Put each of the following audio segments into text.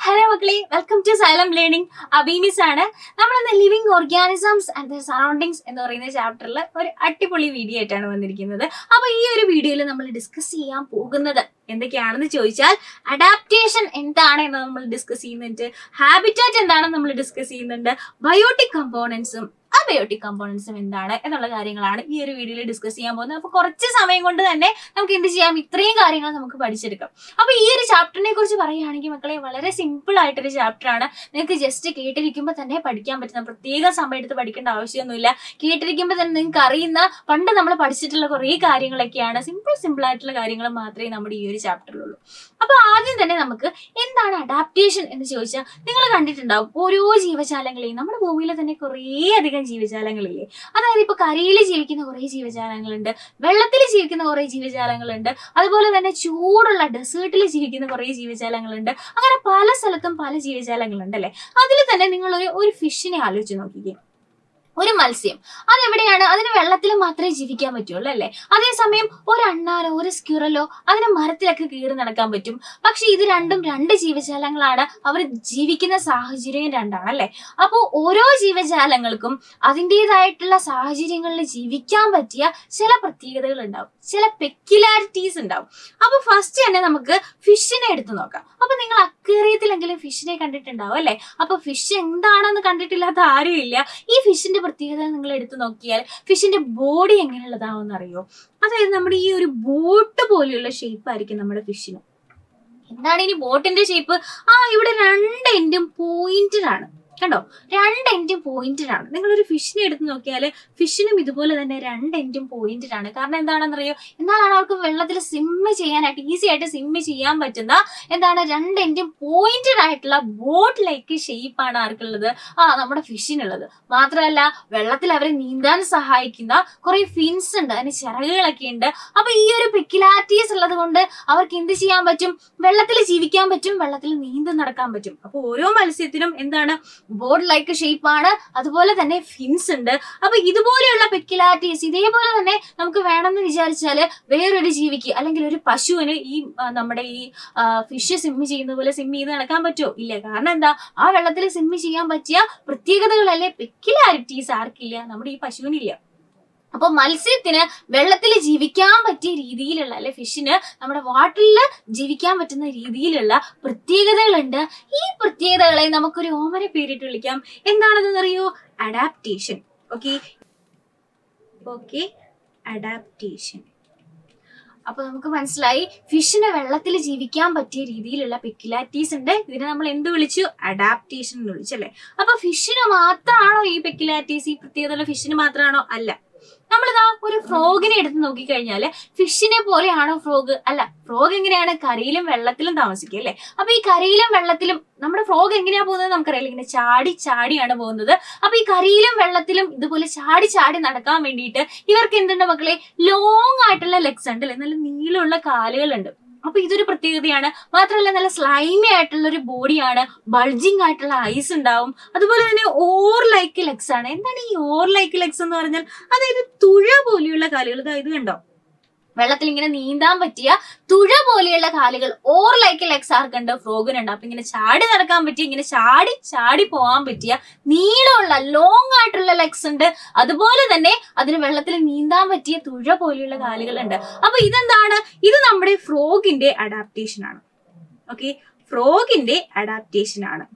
Hello മക്കളെ, welcome to Xylem learning. അബീമിസ് ആണ്. നമ്മളിന്ന് living organisms and the surroundings എന്ന് പറയുന്ന ചാപ്റ്ററിൽ ഒരു അടിപൊളി വീഡിയോ ആയിട്ടാണ് വന്നിരിക്കുന്നത്. അപ്പൊ ഈ ഒരു വീഡിയോയിൽ നമ്മൾ ഡിസ്കസ് ചെയ്യാൻ പോകുന്നത് എന്തൊക്കെയാണെന്ന് ചോദിച്ചാൽ, അഡാപ്റ്റേഷൻ എന്താണ് എന്ന് നമ്മൾ ഡിസ്കസ് ചെയ്യുന്നുണ്ട്, ഹാബിറ്റാറ്റ് എന്താണെന്ന് നമ്മൾ ഡിസ്കസ് ചെയ്യുന്നുണ്ട്, ബയോട്ടിക് കമ്പോണൻസും അബയോട്ടിക് കമ്പോണൻസും എന്താണ് എന്നുള്ള കാര്യങ്ങളാണ് ഈ ഒരു വീഡിയോയിൽ ഡിസ്കസ് ചെയ്യാൻ പോകുന്നത്. അപ്പൊ കുറച്ച് സമയം കൊണ്ട് തന്നെ നമുക്ക് എന്ത് ചെയ്യാം, ഇത്രയും കാര്യങ്ങൾ നമുക്ക് പഠിച്ചെടുക്കാം. അപ്പൊ ഈ ഒരു ചാപ്റ്ററിനെ കുറിച്ച് പറയുകയാണെങ്കിൽ മക്കളെ, വളരെ സിമ്പിൾ ആയിട്ടൊരു ചാപ്റ്റർ ആണ്. നിങ്ങൾക്ക് ജസ്റ്റ് കേട്ടിരിക്കുമ്പോൾ തന്നെ പഠിക്കാൻ പറ്റുന്ന, പ്രത്യേക സമയം എടുത്ത് പഠിക്കേണ്ട ആവശ്യമൊന്നുമില്ല. കേട്ടിരിക്കുമ്പോൾ തന്നെ നിങ്ങൾക്ക് അറിയുന്ന, പണ്ട് നമ്മൾ പഠിച്ചിട്ടുള്ള കുറേ കാര്യങ്ങളൊക്കെയാണ്. സിമ്പിൾ ആയിട്ടുള്ള കാര്യങ്ങൾ മാത്രമേ നമ്മുടെ ഈ ഒരു ചാപ്റ്ററിലുള്ളൂ. അപ്പൊ ആദ്യം തന്നെ നമുക്ക് എന്താണ് അഡാപ്റ്റേഷൻ എന്ന് ചോദിച്ചാൽ, നിങ്ങൾ കണ്ടിട്ടുണ്ടാവും ഓരോ ജീവജാലങ്ങളെയും. നമ്മുടെ ഭൂമിയിൽ തന്നെ കുറേ അധികം ജീവജാലങ്ങളില്ലേ. അതായത് ഇപ്പൊ കരയിൽ ജീവിക്കുന്ന കുറെ ജീവജാലങ്ങളുണ്ട്, വെള്ളത്തിൽ ജീവിക്കുന്ന കുറെ ജീവജാലങ്ങളുണ്ട്, അതുപോലെ തന്നെ ചൂടുള്ള ഡെസേർട്ടിൽ ജീവിക്കുന്ന കുറെ ജീവജാലങ്ങളുണ്ട്. അങ്ങനെ പല സ്ഥലത്തും പല ജീവജാലങ്ങളുണ്ട് അല്ലെ. അതിൽ തന്നെ നിങ്ങൾ ഒരു ഫിഷിനെ ആലോചിച്ച് നോക്കിക്കേ. ഒരു മത്സ്യം അതെവിടെയാണ്? അതിന് വെള്ളത്തിൽ മാത്രമേ ജീവിക്കാൻ പറ്റുള്ളൂ അല്ലെ. അതേസമയം ഒരു അണ്ണാനോ ഒരു സ്ക്വിറലോ അതിന് മരത്തിലൊക്കെ കീറി നടക്കാൻ പറ്റും. പക്ഷെ ഇത് രണ്ടും രണ്ട് ജീവജാലങ്ങളാണ്. അവർ ജീവിക്കുന്ന സാഹചര്യം രണ്ടാണ് അല്ലെ. അപ്പോൾ ഓരോ ജീവജാലങ്ങൾക്കും അതിൻ്റെതായിട്ടുള്ള സാഹചര്യങ്ങളിൽ ജീവിക്കാൻ പറ്റിയ ചില പ്രത്യേകതകൾ ഉണ്ടാവും, ചില പെക്യുലാരിറ്റീസ് ഉണ്ടാവും. അപ്പൊ ഫസ്റ്റ് തന്നെ നമുക്ക് ഫിഷിനെ എടുത്തു നോക്കാം. അപ്പൊ നിങ്ങൾ അക്വേറിയത്തിലെങ്കിലും ഫിഷിനെ കണ്ടിട്ടുണ്ടാവും അല്ലെ. അപ്പൊ ഫിഷ് എന്താണെന്ന് കണ്ടിട്ടില്ലാത്ത ആരും ഇല്ല. ഈ ഫിഷിന്റെ പ്രത്യേകത നിങ്ങൾ എടുത്തു നോക്കിയാൽ ഫിഷിന്റെ ബോഡി എങ്ങനെയുള്ളതാവെന്ന് അറിയോ? അതായത് നമ്മുടെ ഈ ഒരു ബോട്ട് പോലെയുള്ള ഷേപ്പ് ആയിരിക്കും നമ്മുടെ ഫിഷിന്. എന്താണ് ഇനി ബോട്ടിന്റെ ഷേപ്പ്? ഇവിടെ രണ്ട് എൻഡും പോയിന്റഡ് ആണ്. കണ്ടോ, രണ്ട് എൻഡും പോയിന്റഡ് ആണ്. നിങ്ങളൊരു ഫിഷിനെ എടുത്ത് നോക്കിയാൽ ഫിഷിനും ഇതുപോലെ തന്നെ രണ്ട് എൻഡും പോയിന്റഡ് ആണ്. കാരണം എന്താണെന്നറിയോ? എന്നാലാണ് അവർക്ക് വെള്ളത്തിൽ സ്വിമ്മ് ചെയ്യാനായിട്ട്, ഈസി ആയിട്ട് സ്വിമ്മ് ചെയ്യാൻ പറ്റുന്ന എന്താണ്, രണ്ട് എൻഡും പോയിന്റഡ് ആയിട്ടുള്ള ബോട്ട് ലൈക്ക് ഷേപ്പാണ് ആർക്കുള്ളത്? നമ്മുടെ ഫിഷിനുള്ളത്. മാത്രമല്ല വെള്ളത്തിൽ അവരെ നീന്താൻ സഹായിക്കുന്ന കുറെ ഫിൻസ് ഉണ്ട്, അതിന് ചിറകുകളൊക്കെ ഉണ്ട്. അപ്പൊ ഈ ഒരു പെക്യുലാരിറ്റീസ് ഉള്ളത് കൊണ്ട് അവർക്ക് എന്ത് ചെയ്യാൻ പറ്റും? വെള്ളത്തിൽ ജീവിക്കാൻ പറ്റും, വെള്ളത്തിൽ നീന്തി നടക്കാൻ പറ്റും. അപ്പൊ ഓരോ മത്സ്യത്തിനും എന്താണ്, ബോർഡ് ലൈക്ക് ഷേപ്പ് ആണ്, അതുപോലെ തന്നെ ഫിൻസ് ഉണ്ട്. അപ്പൊ ഇതുപോലെയുള്ള പെക്യുലാരിറ്റീസ് ഇതേപോലെ തന്നെ നമുക്ക് വേണമെന്ന് വിചാരിച്ചാല് വേറൊരു ജീവിക്ക് അല്ലെങ്കിൽ ഒരു പശുവിന് ഈ നമ്മുടെ ഈ ഫിഷ് സ്വിമ്മ് ചെയ്യുന്ന പോലെ സ്വിമ്മ് ചെയ്ത് നടക്കാൻ പറ്റുമോ? ഇല്ല. കാരണം എന്താ, ആ വെള്ളത്തിൽ സ്വിമ്മ് ചെയ്യാൻ പറ്റിയ പ്രത്യേകതകളല്ലേ, പെക്യുലാരിറ്റീസ് ആർക്കില്ല? നമ്മുടെ ഈ പശുവിനില്ല. അപ്പൊ മത്സ്യത്തിന് വെള്ളത്തിൽ ജീവിക്കാൻ പറ്റിയ രീതിയിലുള്ള, അല്ലെ ഫിഷിന് നമ്മുടെ വാട്ടറിൽ ജീവിക്കാൻ പറ്റുന്ന രീതിയിലുള്ള പ്രത്യേകതകളുണ്ട്. ഈ പ്രത്യേകതകളെ നമുക്കൊരു ഓമന പേരിട്ട് വിളിക്കാം. എന്താണെന്ന് അറിയോ? അഡാപ്റ്റേഷൻ. Okay, adaptation. അപ്പൊ നമുക്ക് മനസ്സിലായി, ഫിഷിന് വെള്ളത്തിൽ ജീവിക്കാൻ പറ്റിയ രീതിയിലുള്ള പെക്യുലാരിറ്റീസ് ഉണ്ട്. ഇതിനെ നമ്മൾ എന്ത് വിളിച്ചു? അഡാപ്റ്റേഷൻ എന്ന് വിളിച്ചല്ലേ. അപ്പൊ ഫിഷിന് മാത്രമാണോ ഈ പെക്യുലാരിറ്റീസ്, ഈ പ്രത്യേകത ഫിഷിന് മാത്രമാണോ? അല്ല. നമ്മളിതാ ഒരു ഫ്രോഗിനെ എടുത്ത് നോക്കിക്കഴിഞ്ഞാല് ഫിഷിനെ പോലെയാണോ ഫ്രോഗ്? അല്ല. ഫ്രോഗ് എങ്ങനെയാണ്? കരയിലും വെള്ളത്തിലും താമസിക്കുക അല്ലെ. അപ്പൊ ഈ കരയിലും വെള്ളത്തിലും നമ്മുടെ ഫ്രോഗ് എങ്ങനെയാ പോകുന്നത് നമുക്കറിയില്ല. ഇങ്ങനെ ചാടി ചാടിയാണ് പോകുന്നത്. അപ്പൊ ഈ കരയിലും വെള്ളത്തിലും ഇതുപോലെ ചാടി ചാടി നടക്കാൻ വേണ്ടിയിട്ട് ഇവർക്ക് എന്തുണ്ട് മക്കളെ? ലോങ് ആയിട്ടുള്ള ലെഗ്സ് ഉണ്ട് അല്ലെ, നല്ല നീളമുള്ള കാലുകളുണ്ട്. അപ്പൊ ഇതൊരു പ്രത്യേകതയാണ്. മാത്രമല്ല നല്ല സ്ലൈമി ആയിട്ടുള്ള ഒരു ബോഡിയാണ്, ബൾജിങ് ആയിട്ടുള്ള ഐസ് ഉണ്ടാവും. അതുപോലെ തന്നെ ഓർ ലൈക്ക് ലെഗ്സ് ആണ്. എന്താണ് ഈ ഓർ ലൈക്ക് ലെഗ്സ് എന്ന് പറഞ്ഞാൽ? അതായത് തുഴ പോലെയുള്ള കാലുകൾ. ഇത് കണ്ടോ, വെള്ളത്തിൽ ഇങ്ങനെ നീന്താൻ പറ്റിയ തുഴ പോലെയുള്ള കാലുകൾ, ഓർ ലൈക്ക് ലെഗ്സ് ആർക്കുണ്ട്? ഫ്രോഗിനുണ്ട്. അപ്പൊ ഇങ്ങനെ ചാടി നടക്കാൻ പറ്റിയ, ഇങ്ങനെ ചാടി ചാടി പോകാൻ പറ്റിയ നീളമുള്ള ലോങ് ആയിട്ടുള്ള ലെഗ്സ് ഉണ്ട്. അതുപോലെ തന്നെ അതിന് വെള്ളത്തിൽ നീന്താൻ പറ്റിയ തുഴ പോലെയുള്ള കാലുകളുണ്ട്. അപ്പൊ ഇതെന്താണ്? ഇത് നമ്മുടെ ഫ്രോഗിന്റെ അഡാപ്റ്റേഷൻ ആണ്. ഫ്രോഗിന്റെ അഡാപ്റ്റേഷൻ ആണ്.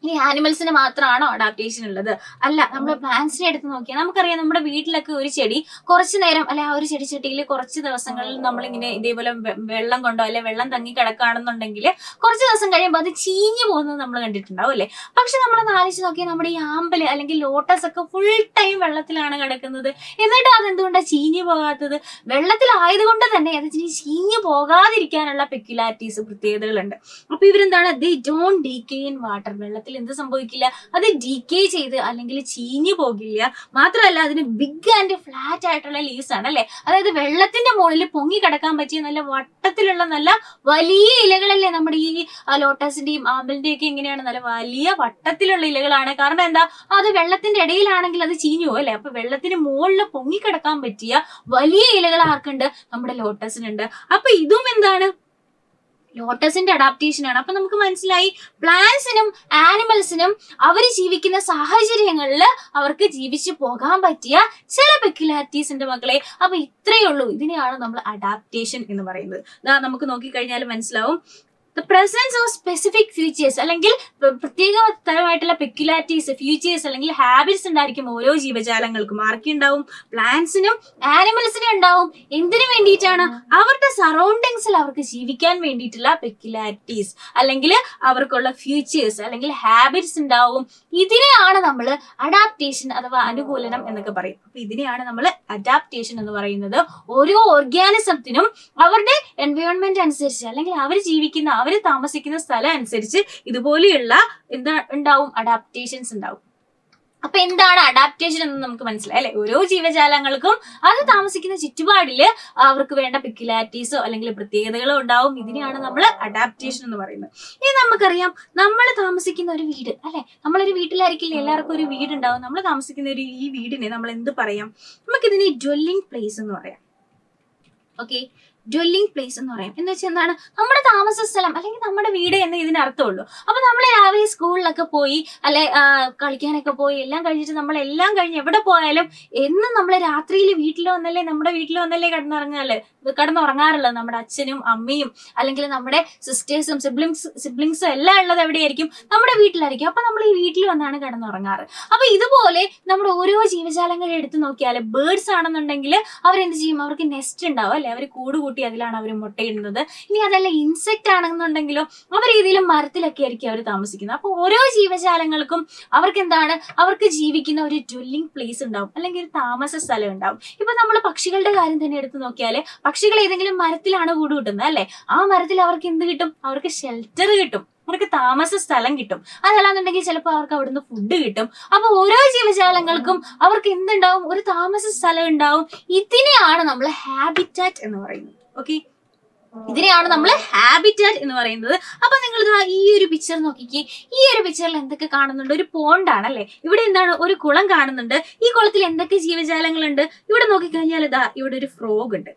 ഇനി ആനിമൽസിന് മാത്രമാണോ അഡാപ്റ്റേഷൻ ഉള്ളത്? അല്ല. നമ്മൾ പ്ലാന്റ്സിനെ എടുത്ത് നോക്കിയാൽ നമുക്കറിയാം, നമ്മുടെ വീട്ടിലൊക്കെ ഒരു ചെടി കുറച്ചു നേരം, അല്ലെ ആ ഒരു ചെടിച്ചട്ടിയിൽ കുറച്ച് ദിവസങ്ങളിൽ നമ്മളിങ്ങനെ ഇതേപോലെ വെള്ളം കൊണ്ടോ അല്ലെ വെള്ളം തങ്ങി കിടക്കുകയാണെന്നുണ്ടെങ്കിൽ കുറച്ച് ദിവസം കഴിയുമ്പോൾ അത് ചീഞ്ഞു പോകുന്നത് നമ്മൾ കണ്ടിട്ടുണ്ടാവും അല്ലെ. പക്ഷെ നമ്മളൊന്ന് ആലോചിച്ച് നോക്കിയാൽ നമ്മുടെ ഈ ആമ്പല് അല്ലെങ്കിൽ ലോട്ടസ് ഒക്കെ ഫുൾ ടൈം വെള്ളത്തിലാണ് കിടക്കുന്നത്. എന്നിട്ട് അതെന്തുകൊണ്ടാണ് ചീഞ്ഞു പോകാത്തത്? വെള്ളത്തിലായതുകൊണ്ട് തന്നെ അത് ചീഞ്ഞു പോകാതിരിക്കാനുള്ള പെക്യുലാരിറ്റീസ്, പ്രത്യേകതകളുണ്ട്. അപ്പൊ ഇവരെന്താണ്? They don't decay in water. വെള്ളത്തിൽ എന്ത് സംഭവിക്കില്ല? അത് ഡീകേ ചെയ്ത് അല്ലെങ്കിൽ ചീഞ്ഞു പോകില്ല. മാത്രമല്ല അതിന് ബിഗ് ആൻഡ് ഫ്ലാറ്റ് ആയിട്ടുള്ള ലീവ്സ് ആണ് അല്ലെ. അതായത് വെള്ളത്തിന്റെ മുകളിൽ പൊങ്ങി കിടക്കാൻ പറ്റിയ നല്ല വട്ടത്തിലുള്ള നല്ല വലിയ ഇലകളല്ലേ നമ്മുടെ ഈ ലോട്ടസിന്റെയും ആമ്പലിന്റെയും ഒക്കെ. എങ്ങനെയാണ്? നല്ല വലിയ വട്ടത്തിലുള്ള ഇലകളാണ്. കാരണം എന്താ? അത് വെള്ളത്തിന്റെ ഇടയിലാണെങ്കിൽ അത് ചീഞ്ഞു പോകും അല്ലെ. അപ്പൊ വെള്ളത്തിന് മുകളിൽ പൊങ്ങി കിടക്കാൻ പറ്റിയ വലിയ ഇലകൾ ആർക്കുണ്ട്? നമ്മുടെ ലോട്ടസിനുണ്ട്. അപ്പൊ ഇതും എന്താണ്? ലോട്ടസിന്റെ അഡാപ്റ്റേഷൻ ആണ്. അപ്പൊ നമുക്ക് മനസ്സിലായി പ്ലാന്റ്സിനും ആനിമൽസിനും അവർ ജീവിക്കുന്ന സാഹചര്യങ്ങളിൽ അവർക്ക് ജീവിച്ചു പോകാൻ പറ്റിയ ചില പെക്യുലാരിറ്റീസ് ഉണ്ട് മക്കളെ. അപ്പൊ ഇത്രയേ ഉള്ളൂ. ഇതിനെയാണ് നമ്മൾ അഡാപ്റ്റേഷൻ എന്ന് പറയുന്നത്. നമുക്ക് നോക്കിക്കഴിഞ്ഞാൽ മനസ്സിലാവും. The presence of specific features അല്ലെങ്കിൽ പ്രത്യേക തരമായിട്ടുള്ള പെക്യുലാരിറ്റീസ്, ഫീച്ചേഴ്സ് അല്ലെങ്കിൽ ഹാബിറ്റ്സ് ഉണ്ടായിരിക്കും ഓരോ ജീവജാലങ്ങൾക്കും. ആർക്കുണ്ടാവും? പ്ലാന്റ്സിനും ആനിമൽസിനും ഉണ്ടാവും. എന്തിനു വേണ്ടിയിട്ടാണ്? അവരുടെ സറൗണ്ടിങ്സിൽ അവർക്ക് ജീവിക്കാൻ വേണ്ടിയിട്ടുള്ള പെക്യുലാരിറ്റീസ് അല്ലെങ്കിൽ അവർക്കുള്ള ഫീച്ചേഴ്സ് അല്ലെങ്കിൽ ഹാബിറ്റ്സ് ഉണ്ടാവും. ഇതിനെയാണ് നമ്മൾ അഡാപ്റ്റേഷൻ അഥവാ അനുകൂലനം എന്നൊക്കെ പറയും. അപ്പൊ ഇതിനെയാണ് നമ്മൾ അഡാപ്റ്റേഷൻ എന്ന് പറയുന്നത്. ഓരോ ഓർഗാനിസത്തിനും അവരുടെ എൻവയോൺമെന്റ് അനുസരിച്ച് അല്ലെങ്കിൽ അവർ ജീവിക്കുന്ന അവർ താമസിക്കുന്ന സ്ഥലം അനുസരിച്ച് ഇതുപോലെയുള്ള ഉണ്ടാവും അഡാപ്റ്റേഷൻസ് ഉണ്ടാവും. അപ്പൊ എന്താണ് അഡാപ്റ്റേഷൻ എന്ന് നമുക്ക് മനസ്സിലായി അല്ലെ? ഓരോ ജീവജാലങ്ങൾക്കും അത് താമസിക്കുന്ന ചുറ്റുപാടില് അവർക്ക് വേണ്ട പെക്യുലാരിറ്റീസോ അല്ലെങ്കിൽ പ്രത്യേകതകളോ ഉണ്ടാവും. ഇതിനെയാണ് നമ്മൾ അഡാപ്റ്റേഷൻ എന്ന് പറയുന്നത്. ഇനി നമുക്കറിയാം, നമ്മൾ താമസിക്കുന്ന ഒരു വീട് അല്ലെ, നമ്മളൊരു വീട്ടിലായിരിക്കില്ല, എല്ലാവർക്കും ഒരു വീടുണ്ടാവും. നമ്മൾ താമസിക്കുന്ന ഈ വീടിനെ നമ്മൾ എന്ത് പറയാം? നമുക്കിതിനെ ഡ്വെല്ലിംഗ് പ്ലേസ് എന്ന് പറയാം. ഓക്കെ, ഡ്വെല്ലിംഗ് പ്ലേസ് എന്ന് പറയും. എന്ന് വെച്ചാൽ എന്താണ്? നമ്മുടെ താമസ സ്ഥലം അല്ലെങ്കിൽ നമ്മുടെ വീട് എന്ന് ഇതിനർത്ഥമുള്ളൂ. അപ്പൊ നമ്മൾ രാവിലെ സ്കൂളിലൊക്കെ പോയി അല്ലെ കളിക്കാനൊക്കെ പോയി എല്ലാം കഴിഞ്ഞിട്ട് നമ്മളെല്ലാം കഴിഞ്ഞ് എവിടെ പോയാലും എന്നും നമ്മളെ രാത്രിയിൽ വീട്ടിൽ വന്നല്ലേ കിടന്നുറങ്ങാറുള്ളത്. നമ്മുടെ അച്ഛനും അമ്മയും അല്ലെങ്കിൽ നമ്മുടെ സിസ്റ്റേഴ്സും സിബ്ലിങ്സും എല്ലാം ഉള്ളത് എവിടെയായിരിക്കും? നമ്മുടെ വീട്ടിലായിരിക്കും. അപ്പൊ നമ്മൾ ഈ വീട്ടിൽ വന്നാണ് കിടന്നുറങ്ങാറ്. അപ്പൊ ഇതുപോലെ നമ്മുടെ ഓരോ ജീവജാലങ്ങളെ എടുത്തു നോക്കിയാൽ ബേർഡ്സ് ആണെന്നുണ്ടെങ്കിൽ അവരെന്ത് ചെയ്യും? അവർക്ക് നെസ്റ്റ് ഉണ്ടാവും അല്ലെ, അവർ കൂട് കൂട്ടി അതിലാണ് അവർ മുട്ടയിടുന്നത്. ഇനി അതല്ല ഇൻസെക്ട് ആണെന്നുണ്ടെങ്കിലോ അവർ ഏതെങ്കിലും മരത്തിലൊക്കെ ആയിരിക്കും അവർ താമസിക്കുന്നത്. അപ്പൊ ഓരോ ജീവജാലങ്ങൾക്കും അവർക്ക് ജീവിക്കുന്ന ഒരു ഡ്വെല്ലിംഗ് പ്ലേസ് ഉണ്ടാവും അല്ലെങ്കിൽ ഒരു താമസ സ്ഥലം ഉണ്ടാവും. ഇപ്പൊ നമ്മൾ പക്ഷികളുടെ കാര്യം തന്നെ എടുത്തു നോക്കിയാല് പക്ഷികൾ ഏതെങ്കിലും മരത്തിലാണ് കൂട് കൂട്ടുന്നത് അല്ലെ, ആ മരത്തിൽ അവർക്ക് എന്ത് കിട്ടും? അവർക്ക് ഷെൽട്ടർ കിട്ടും, അവർക്ക് താമസ സ്ഥലം കിട്ടും. അതല്ലാന്നുണ്ടെങ്കിൽ ചിലപ്പോൾ അവർക്ക് അവിടുന്ന് ഫുഡ് കിട്ടും. അപ്പൊ ഓരോ ജീവജാലങ്ങൾക്കും അവർക്ക് എന്തുണ്ടാവും? ഒരു താമസ സ്ഥലം ഉണ്ടാവും. ഇതിനെയാണ് നമ്മൾ ഹാബിറ്റാറ്റ് എന്ന് പറയുന്നത്. ഓക്കെ, ഇതിനെയാണ് നമ്മൾ ഹാബിറ്റാറ്റ് എന്ന് പറയുന്നത്. അപ്പൊ നിങ്ങൾ ഈ ഒരു പിക്ചർ നോക്കിക്കേ. ഈ ഒരു പിക്ചറിൽ എന്തൊക്കെ കാണുന്നുണ്ട്? ഒരു പോണ്ടാണ് അല്ലെ. ഇവിടെ എന്താണ്? ഒരു കുളം കാണുന്നുണ്ട്. ഈ കുളത്തിൽ എന്തൊക്കെ ജീവജാലങ്ങളുണ്ട്? ഇവിടെ നോക്കിക്കഴിഞ്ഞാൽ ഇവിടെ ഒരു ഫ്രോഗ് ഉണ്ട്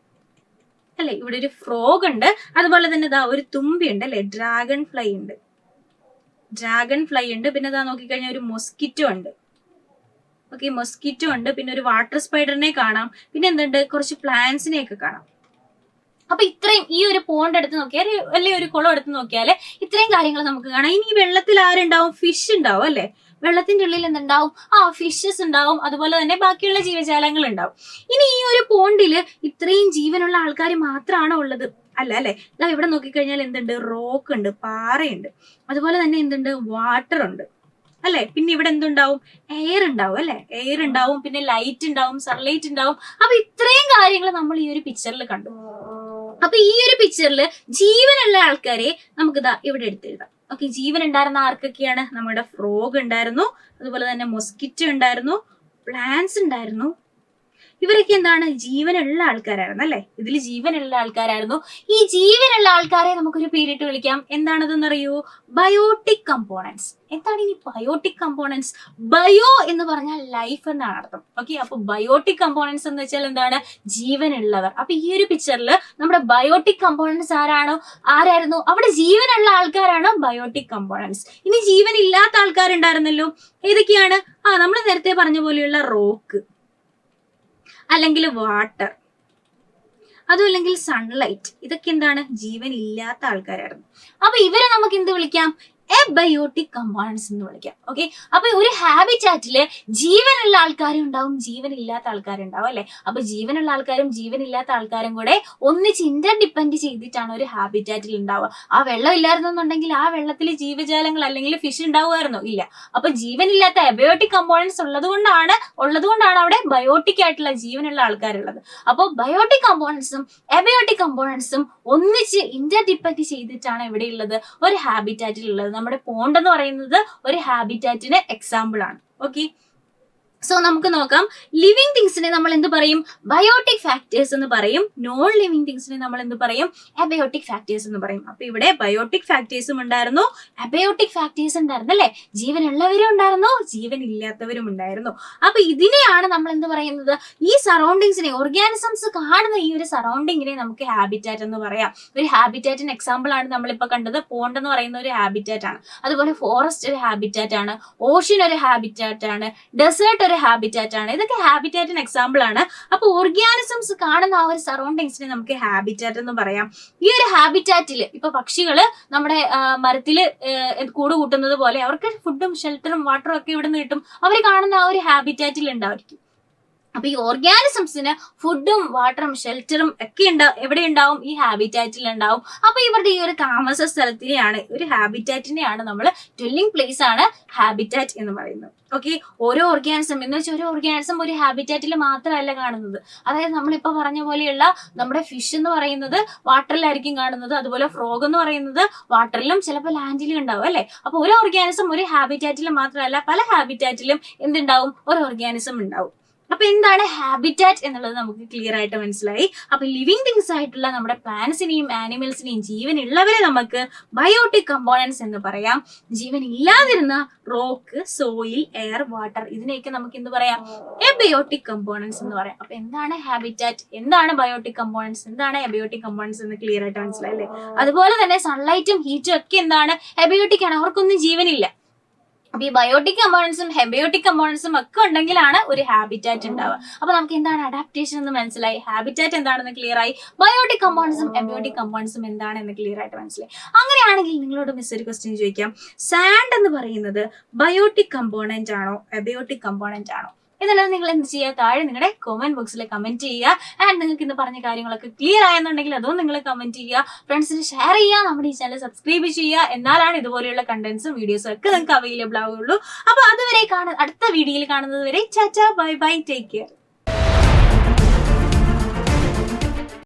അല്ലെ, ഇവിടെ ഒരു ഫ്രോഗ് ഉണ്ട്. അതുപോലെ തന്നെ ഒരു തുമ്പി ഉണ്ട് അല്ലെ, ഡ്രാഗൺ ഫ്ലൈ ഉണ്ട്. പിന്നെ നോക്കിക്കഴിഞ്ഞാൽ ഒരു മൊസ്കിറ്റോ ഉണ്ട്. ഓക്കെ, മൊസ്കിറ്റോ ഉണ്ട്. പിന്നെ ഒരു വാട്ടർ സ്പൈഡറിനെ കാണാം. പിന്നെ എന്തുണ്ട്? കുറച്ച് പ്ലാന്റ്സിനെയൊക്കെ കാണാം. അപ്പൊ ഇത്രയും ഈ ഒരു പോണ്ട് എടുത്ത് നോക്കിയാൽ അല്ലെങ്കിൽ ഒരു കുളം എടുത്ത് നോക്കിയാൽ ഇത്രയും കാര്യങ്ങൾ നമുക്ക് കാണാം. ഇനി ഈ വെള്ളത്തിൽ ആരുണ്ടാവും? ഫിഷ് ഉണ്ടാവും അല്ലെ. വെള്ളത്തിന്റെ ഉള്ളിൽ എന്തുണ്ടാവും? ഫിഷസ് ഉണ്ടാവും. അതുപോലെ തന്നെ ബാക്കിയുള്ള ജീവജാലങ്ങൾ ഉണ്ടാവും. ഇനി ഈ ഒരു പോണ്ടില് ഇത്രയും ജീവനുള്ള ആൾക്കാർ മാത്രമാണോ ഉള്ളത്? അല്ല അല്ലെ. ഇവിടെ നോക്കിക്കഴിഞ്ഞാൽ എന്തുണ്ട്? റോക്ക് ഉണ്ട്, പാറയുണ്ട്. അതുപോലെ തന്നെ എന്തുണ്ട്? വാട്ടർ ഉണ്ട് അല്ലെ. പിന്നെ ഇവിടെ എന്തുണ്ടാവും? എയർ ഉണ്ടാവും അല്ലെ, എയർ ഉണ്ടാവും. പിന്നെ ലൈറ്റ് ഉണ്ടാവും, സൺലൈറ്റ് ഉണ്ടാവും. അപ്പൊ ഇത്രയും കാര്യങ്ങൾ നമ്മൾ ഈ ഒരു പിക്ചറിൽ കണ്ടു. അപ്പൊ ഈ ഒരു പിക്ചറിൽ ജീവനുള്ള ആൾക്കാരെ നമുക്ക് ഇവിടെ എടുത്തെഴുതാം. ഓക്കെ, ജീവൻ ഉണ്ടായിരുന്ന ആർക്കൊക്കെയാണ്? നമ്മുടെ ഫ്രോഗ് ഉണ്ടായിരുന്നു, അതുപോലെ തന്നെ മൊസ്കിറ്റോ ഉണ്ടായിരുന്നു, പ്ലാന്റ്സ് ഉണ്ടായിരുന്നു. ഇവരൊക്കെ എന്താണ്? ജീവനുള്ള ആൾക്കാരായിരുന്നു അല്ലെ. ഇതിൽ ജീവനുള്ള ആൾക്കാരായിരുന്നു. ഈ ജീവനുള്ള ആൾക്കാരെ നമുക്കൊരു പേരിട്ട് വിളിക്കാം. എന്താണതെന്ന് അറിയൂ? Biotic components. എന്താണ് ഈ ബയോട്ടിക് കമ്പോണൻസ്? ബയോ എന്ന് പറഞ്ഞാൽ ലൈഫ് എന്നാണ് അർത്ഥം. ഓക്കെ, അപ്പൊ ബയോട്ടിക് കമ്പോണൻസ് എന്ന് വെച്ചാൽ എന്താണ്? ജീവനുള്ളവർ. അപ്പൊ ഈ ഒരു പിക്ചറിൽ നമ്മുടെ ബയോട്ടിക് കമ്പോണൻസ് ആരായിരുന്നു? അവിടെ ജീവനുള്ള ആൾക്കാരാണ് ബയോട്ടിക് കമ്പോണൻസ്. ഇനി ജീവൻ ഇല്ലാത്ത ആൾക്കാരുണ്ടായിരുന്നല്ലോ. ഏതൊക്കെയാണ്? നമ്മൾ നേരത്തെ പറഞ്ഞ പോലെയുള്ള റോക്ക് അല്ലെങ്കിൽ വാട്ടർ, അതും അല്ലെങ്കിൽ സൺലൈറ്റ്. ഇതൊക്കെ എന്താണ്? ജീവൻ ഇല്ലാത്ത ആൾക്കാരായിരുന്നു. അപ്പൊ ഇവരെ നമുക്ക് എന്ത് വിളിക്കാം? എബയോട്ടിക് കമ്പോണൻസ് എന്ന് വിളിക്കാം. ഓക്കെ, അപ്പൊ ഒരു ഹാബിറ്റാറ്റില് ജീവനുള്ള ആൾക്കാരും ഉണ്ടാവും, ജീവനില്ലാത്ത ആൾക്കാരും ഉണ്ടാവും അല്ലെ. അപ്പൊ ജീവനുള്ള ആൾക്കാരും ജീവനില്ലാത്ത ആൾക്കാരും കൂടെ ഒന്നിച്ച് ഇന്റർ ഡിപ്പെൻഡ് ചെയ്തിട്ടാണ് ഒരു ഹാബിറ്റാറ്റിൽ ഉണ്ടാവുക. ആ വെള്ളം ഇല്ലായിരുന്നുണ്ടെങ്കിൽ ആ വെള്ളത്തിൽ ജീവജാലങ്ങൾ അല്ലെങ്കിൽ ഫിഷ് ഉണ്ടാവുമായിരുന്നോ? ഇല്ല. അപ്പൊ ജീവനില്ലാത്ത എബയോട്ടിക് കമ്പോണൻസ് ഉള്ളത് കൊണ്ടാണ് അവിടെ ബയോട്ടിക് ആയിട്ടുള്ള ജീവനുള്ള ആൾക്കാരുള്ളത്. അപ്പോൾ ബയോട്ടിക് കമ്പോണൻസും എബയോട്ടിക് കമ്പോണൻസും ഒന്നിച്ച് ഇന്റർ ഡിപ്പെൻഡ് ചെയ്തിട്ടാണ് എവിടെയുള്ളത്? ഒരു ഹാബിറ്റാറ്റിൽ ഉള്ളത്. നമ്മുടെ പോണ്ട് എന്ന് പറയുന്നത് ഒരു ഹാബിറ്റാറ്റിന് എക്സാമ്പിൾ ആണ്. ഓക്കെ, സോ നമുക്ക് നോക്കാം. ലിവിങ് തിങ്സിനെ നമ്മൾ എന്ത് പറയും? ബയോട്ടിക് ഫാക്ടേഴ്സ് എന്ന് പറയും. നോൺ ലിവിങ് തിങ്സിനെ നമ്മൾ എന്ത് പറയും? അബയോട്ടിക് ഫാക്ടേഴ്സ് എന്ന് പറയും. അപ്പൊ ഇവിടെ ബയോട്ടിക് ഫാക്ടേഴ്സും ഉണ്ടായിരുന്നു, അബയോട്ടിക് ഫാക്ടേഴ്സ് ഉണ്ടായിരുന്നു അല്ലെ. ജീവനുള്ളവരും ഉണ്ടായിരുന്നു, ജീവൻ ഇല്ലാത്തവരും ഉണ്ടായിരുന്നു. അപ്പൊ ഇതിനെയാണ് നമ്മൾ എന്ത് പറയുന്നത്? ഈ സറൗണ്ടിങ്സിനെ, ഓർഗാനിസംസ് കാണുന്ന ഈ ഒരു സറൗണ്ടിങ്ങിനെ നമുക്ക് ഹാബിറ്റാറ്റ് എന്ന് പറയാം. ഒരു ഹാബിറ്റാറ്റിന് എക്സാമ്പിൾ ആണ് നമ്മളിപ്പോ കണ്ടത്. പോണ്ട് എന്ന് പറയുന്ന ഒരു ഹാബിറ്റാറ്റ് ആണ്. അതുപോലെ ഫോറസ്റ്റ് ഒരു ഹാബിറ്റാറ്റ് ആണ്, ഓഷ്യൻ ഒരു ഹാബിറ്റാറ്റ് ആണ്, ഡെസേർട്ട് ഒരു ഹാബിറ്റാറ്റ് ആണ്. ഇതൊക്കെ ഹാബിറ്റാറ്റിന് എക്സാമ്പിൾ ആണ്. അപ്പൊ ഓർഗാനിസംസ് കാണുന്ന ആ ഒരു സറൗണ്ടിങ്സിനെ നമുക്ക് ഹാബിറ്റാറ്റ് എന്ന് പറയാം. ഈ ഒരു ഹാബിറ്റാറ്റില് ഇപ്പൊ പക്ഷികള് നമ്മുടെ മരത്തില് കൂട് കൂട്ടുന്നത് പോലെ അവർക്ക് ഫുഡും ഷെൽട്ടറും വാട്ടറും ഒക്കെ ഇവിടെ നിന്ന് കിട്ടും. അവർ കാണുന്ന ആ ഒരു ഹാബിറ്റാറ്റിൽ ഉണ്ടായിരിക്കും. അപ്പൊ ഈ ഓർഗാനിസംസിന് ഫുഡും വാട്ടറും ഷെൽട്ടറും ഒക്കെ എവിടെ ഉണ്ടാവും? ഈ ഹാബിറ്റാറ്റിൽ ഉണ്ടാവും. അപ്പൊ ഇവരുടെ ഈ ഒരു താമസ സ്ഥലത്തിനെയാണ്, ഒരു ഹാബിറ്റാറ്റിനെയാണ് നമ്മൾ ഡ്വെല്ലിംഗ് പ്ലേസ് ആണ് ഹാബിറ്റാറ്റ് എന്ന് പറയുന്നത്. ഓക്കെ, ഓരോ ഓർഗാനിസം എന്ന് വെച്ചാൽ ഒരു ഓർഗാനിസം ഒരു ഹാബിറ്റാറ്റിൽ മാത്രമല്ല കാണുന്നത്. അതായത് നമ്മളിപ്പോ പറഞ്ഞ പോലെയുള്ള നമ്മുടെ ഫിഷ് എന്ന് പറയുന്നത് വാട്ടറിലായിരിക്കും കാണുന്നത്. അതുപോലെ ഫ്രോഗ് എന്ന് പറയുന്നത് വാട്ടറിലും ചിലപ്പോൾ ലാൻഡിലും ഉണ്ടാവും അല്ലെ. അപ്പൊ ഒരു ഓർഗാനിസം ഒരു ഹാബിറ്റാറ്റിൽ മാത്രമല്ല, പല ഹാബിറ്റാറ്റിലും എന്തുണ്ടാവും? ഒരു ഓർഗാനിസം ഉണ്ടാവും. അപ്പൊ എന്താണ് ഹാബിറ്റാറ്റ് എന്നുള്ളത് നമുക്ക് ക്ലിയർ ആയിട്ട് മനസ്സിലായി. അപ്പൊ ലിവിങ് തിങ്സ് ആയിട്ടുള്ള നമ്മുടെ പ്ലാന്റ്സിനെയും ആനിമൽസിനെയും ജീവനുള്ളവരെ നമുക്ക് ബയോട്ടിക് കമ്പോണൻസ് എന്ന് പറയാം. ജീവൻ ഇല്ലാതിരുന്ന റോക്ക്, സോയിൽ, എയർ, വാട്ടർ, ഇതിനെയൊക്കെ നമുക്ക് എന്ത് പറയാം? എബയോട്ടിക് കമ്പോണൻസ് എന്ന് പറയാം. അപ്പൊ എന്താണ് ഹാബിറ്റാറ്റ്, എന്താണ് ബയോട്ടിക് കമ്പോണൻസ്, എന്താണ് എബയോട്ടിക് കമ്പോണൻസ് എന്ന് ക്ലിയർ ആയിട്ട് മനസ്സിലായി അല്ലേ. അതുപോലെ തന്നെ സൺലൈറ്റും ഹീറ്റും ഒക്കെ എന്താണ്? എബയോട്ടിക് ആണ്, അവർക്കൊന്നും ജീവനില്ല. അപ്പൊ ഈ ബയോട്ടിക് കമ്പോണൻസും ഹെബയോട്ടിക് കമ്പോണൻസും ഒക്കെ ഉണ്ടെങ്കിലാണ് ഒരു ഹാബിറ്റാറ്റ് ഉണ്ടാവുക. അപ്പൊ നമുക്ക് എന്താണ് അഡാപ്റ്റേഷൻ എന്ന് മനസ്സിലായി, ഹാബിറ്റാറ്റ് എന്താണെന്ന് ക്ലിയർ ആയി, ബയോട്ടിക് കമ്പോണൻസും എബയോട്ടിക് കമ്പോണൻസും എന്താണെന്ന് ക്ലിയർ ആയിട്ട് മനസ്സിലായി. അങ്ങനെയാണെങ്കിൽ നിങ്ങളോട് മിസ് ഒരു ക്വസ്റ്റ്യൻ ചോദിക്കാം. സാൻഡ് എന്ന് പറയുന്നത് ബയോട്ടിക് കമ്പോണന്റ് ആണോ എബയോട്ടിക് കമ്പോണന്റ് ആണോ? എന്നുള്ളത് നിങ്ങൾ എന്ത് ചെയ്യുക? താഴെ നിങ്ങളുടെ കമന്റ് ബോക്സിൽ കമന്റ് ചെയ്യുക. ആൻഡ് നിങ്ങൾക്ക് ഇന്ന് പറഞ്ഞ കാര്യങ്ങളൊക്കെ ക്ലിയർ ആയെന്നുണ്ടെങ്കിൽ അതും നിങ്ങൾ കമന്റ് ചെയ്യുക, ഫ്രണ്ട്സിന് ഷെയർ ചെയ്യുക, നമ്മുടെ ഈ ചാനൽ സബ്സ്ക്രൈബ് ചെയ്യുക. എന്നാലാണ് ഇതുപോലെയുള്ള കണ്ടന്റ്സും വീഡിയോസും ഒക്കെ നിങ്ങൾക്ക് അവൈലബിൾ ആവുള്ളൂ. അപ്പൊ അതുവരെ അടുത്ത വീഡിയോയിൽ കാണുന്നത് വരെ Tata, bye bye, take care.